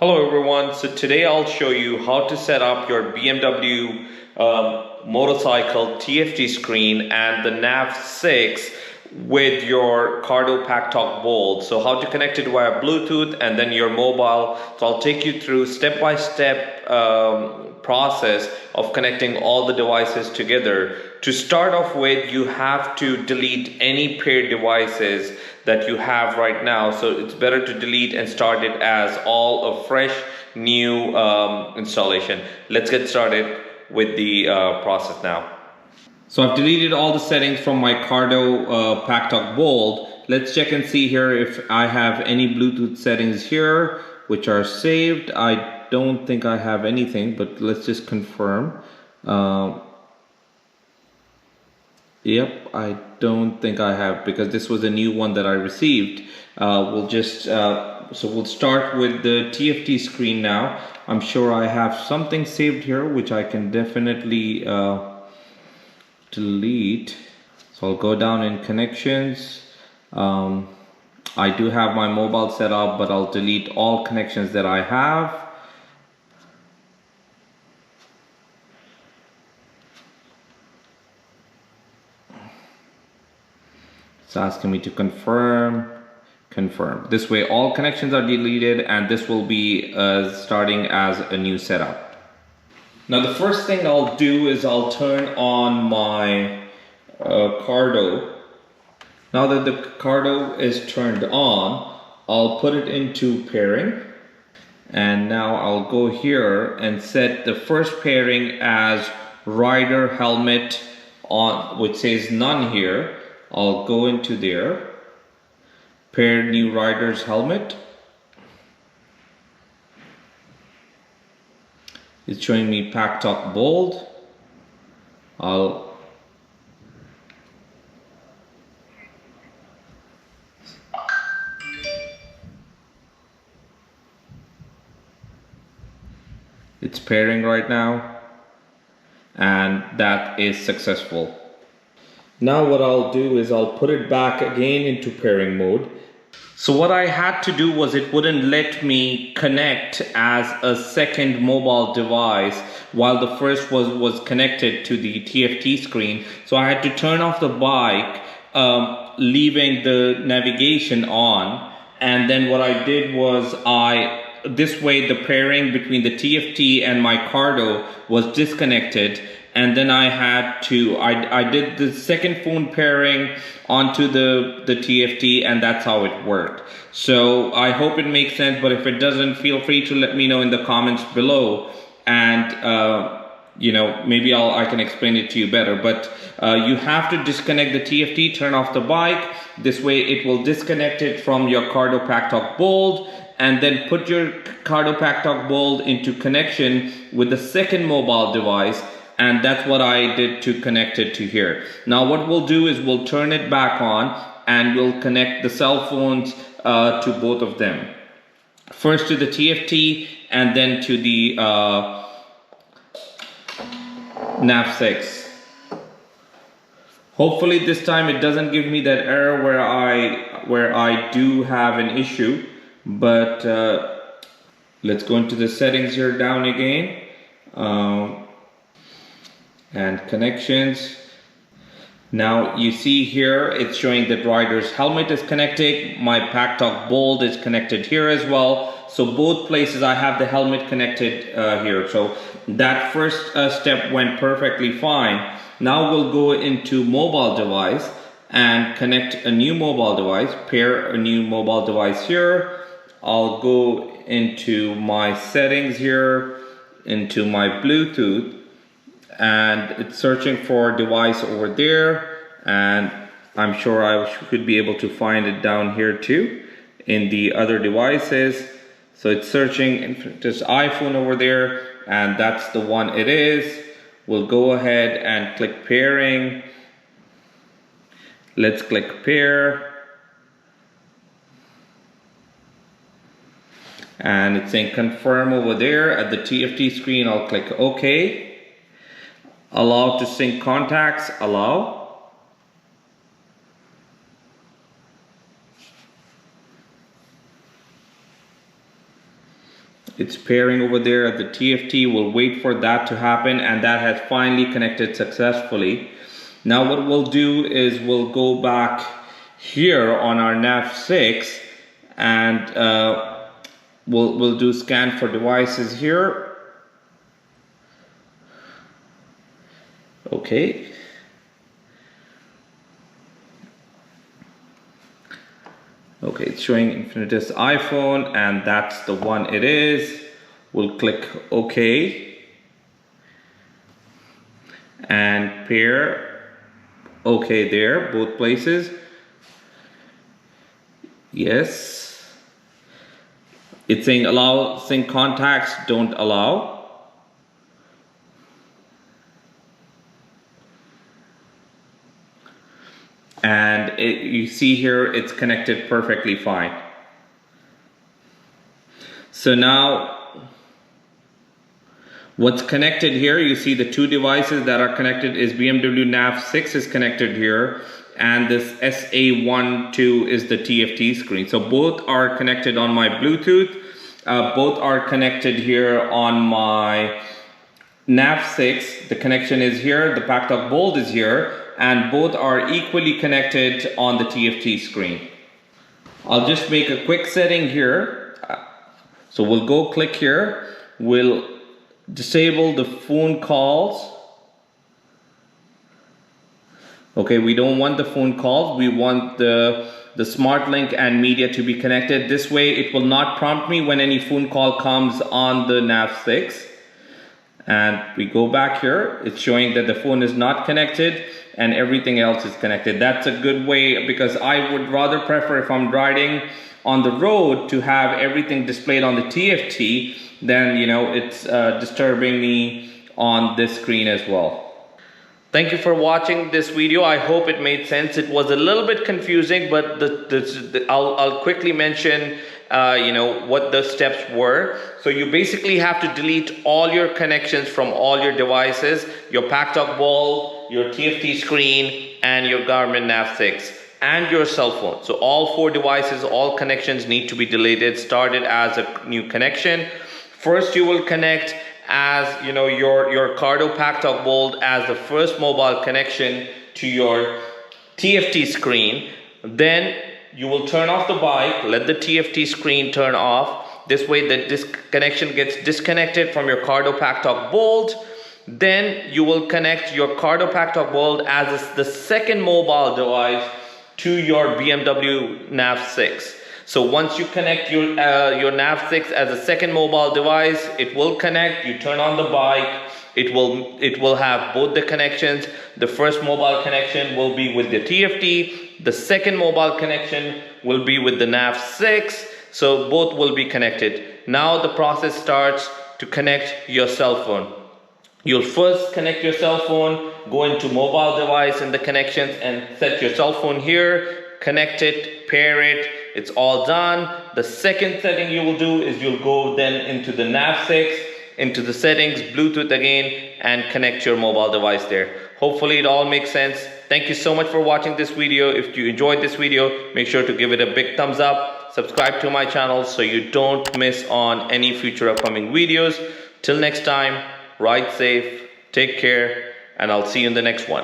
Hello everyone, so today I'll show you how to set up your BMW motorcycle TFT screen and the nav6 with your Cardo Packtalk Bold. So how to connect it via Bluetooth and then your mobile. So I'll take you through step-by-step process of connecting all the devices together. To start off with, you have to delete any paired devices that you have right now. So it's better to delete and start it as all a fresh new installation. Let's get started with the process now. So I've deleted all the settings from my Cardo Packtalk Bold. Let's check and see here if I have any Bluetooth settings here which are saved. I don't think I have anything, but let's just confirm. Yep, I don't think I have, because this was a new one that I received. We'll just so we'll start with the TFT screen now. I'm sure I have something saved here which I can definitely delete. So I'll go down in connections. I do have my mobile set up, but I'll delete all connections that I have. It's asking me to confirm. This way all connections are deleted and this will be starting as a new setup. Now the first thing I'll do is I'll turn on my Cardo. Now that the Cardo is turned on, I'll put it into pairing. And now I'll go here and set the first pairing as rider helmet on, which says none here. I'll go into there, pair new rider's helmet. It's showing me Packtalk Bold. It's pairing right now, and that is successful. Now what I'll do is I'll put it back again into pairing mode. So what I had to do was it wouldn't let me connect as a second mobile device while the first was connected to the TFT screen. So I had to turn off the bike, leaving the navigation on. And then what I did was this way the pairing between the TFT and my Cardo was disconnected. And then I had to, I did the second phone pairing onto the TFT, and that's how it worked. So I hope it makes sense, but if it doesn't, feel free to let me know in the comments below, and you know, maybe I can explain it to you better. But you have to disconnect the TFT, turn off the bike. This way it will disconnect it from your Cardo Packtalk Bold, and then put your Cardo Packtalk Bold into connection with the second mobile device. And that's what I did to connect it to here. Now what we'll do is we'll turn it back on and we'll connect the cell phones to both of them. First to the TFT and then to the nav6. Hopefully this time it doesn't give me that error where I do have an issue. But let's go into the settings here down again. And connections. Now you see here it's showing that rider's helmet is connected. My Packtalk Bold is connected here as well. So both places I have the helmet connected here. So that first step went perfectly fine. Now we'll go into mobile device and connect a new mobile device, pair a new mobile device here. I'll go into my settings here, into my Bluetooth, and it's searching for a device over there, and I'm sure I should be able to find it down here too in the other devices. So it's searching this iPhone over there, and that's the one it is. We'll go ahead and click pairing. Let's click pair. And it's saying confirm over there at the TFT screen. I'll click OK. Allow to sync contacts, allow. It's pairing over there. The TFT will wait for that to happen, and that has finally connected successfully. Now what we'll do is we'll go back here on our nav6 and we'll do scan for devices here. Okay. Okay, it's showing Infinitus iPhone, and that's the one it is. We'll click OK and pair. OK there, both places. Yes. It's saying allow sync contacts, don't allow. And you see here it's connected perfectly fine. So now what's connected here, you see the two devices that are connected is BMW nav6 is connected here, and this SA12 is the TFT screen. So both are connected on my Bluetooth. Both are connected here on my nav6. The connection is here, the Packtalk Bold is here, and both are equally connected on the TFT screen. I'll just make a quick setting here. So we'll go click here. We'll disable the phone calls. Okay, we don't want the phone calls. We want the smart link and media to be connected. This way it will not prompt me when any phone call comes on the nav6. And we go back here. It's showing that the phone is not connected and everything else is connected. That's a good way, because I would rather prefer, if I'm riding on the road, to have everything displayed on the TFT than, you know, it's disturbing me on this screen as well. Thank you for watching this video. I hope it made sense. It was a little bit confusing, but I'll quickly mention you know, what the steps were. So you basically have to delete all your connections from all your devices, your Packtalk Bold, your TFT screen, and your Garmin nav6, and your cell phone. So all 4 devices, all connections need to be deleted, started as a new connection. First you will connect, as you know, your Cardo Packtalk Bold as the first mobile connection to your TFT screen. Then you will turn off the bike, let the TFT screen turn off. This way this connection gets disconnected from your Cardo Packtalk Bold. Then you will connect your Cardo Packtalk Bold as the second mobile device to your BMW nav6. So once you connect your nav6 as a second mobile device, it will connect. You turn on the bike, it will have both the connections. The first mobile connection will be with the TFT. The second mobile connection will be with the nav6. So both will be connected. Now the process starts to connect your cell phone. You'll first connect your cell phone, go into mobile device in the connections and set your cell phone here, connect it, pair it. It's all done. The second setting you will do is you'll go then into the nav6, into the settings, Bluetooth again, and connect your mobile device there. Hopefully it all makes sense. Thank you so much for watching this video. If you enjoyed this video, make sure to give it a big thumbs up. Subscribe to my channel so you don't miss on any future upcoming videos. Till next time, ride safe, take care, and I'll see you in the next one.